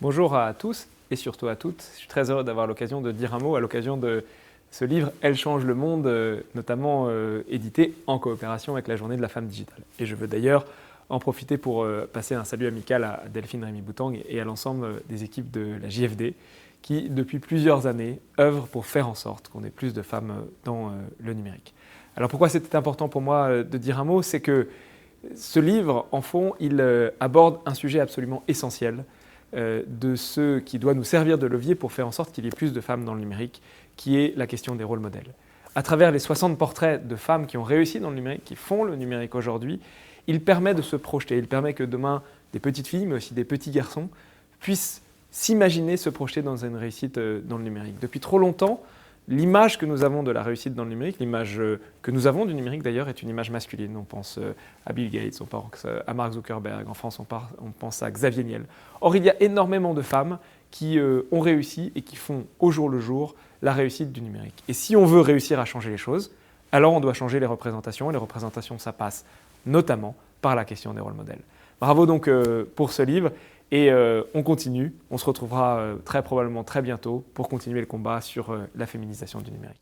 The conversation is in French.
Bonjour à tous et surtout à toutes. Je suis très heureux d'avoir l'occasion de dire un mot à l'occasion de ce livre « Elle change le monde », notamment édité en coopération avec la Journée de la femme digitale. Et je veux d'ailleurs en profiter pour passer un salut amical à Delphine Rémy-Boutang et à l'ensemble des équipes de la JFD qui, depuis plusieurs années, œuvrent pour faire en sorte qu'on ait plus de femmes dans le numérique. Alors pourquoi c'était important pour moi de dire un mot? C'est que ce livre, en fond, il aborde un sujet absolument essentiel de ce qui doit nous servir de levier pour faire en sorte qu'il y ait plus de femmes dans le numérique, qui est la question des rôles modèles. À travers les 60 portraits de femmes qui ont réussi dans le numérique, qui font le numérique aujourd'hui, il permet de se projeter, il permet que demain, des petites filles, mais aussi des petits garçons, puissent s'imaginer se projeter dans une réussite dans le numérique. Depuis trop longtemps, l'image que nous avons de la réussite dans le numérique, l'image que nous avons du numérique d'ailleurs, est une image masculine. On pense à Bill Gates, on pense à Mark Zuckerberg, en France on pense à Xavier Niel. Or, il y a énormément de femmes qui ont réussi et qui font au jour le jour la réussite du numérique. Et si on veut réussir à changer les choses, alors on doit changer les représentations. Et les représentations, ça passe notamment par la question des rôles modèles. Bravo donc pour ce livre. Et on continue, on se retrouvera très probablement très bientôt pour continuer le combat sur la féminisation du numérique.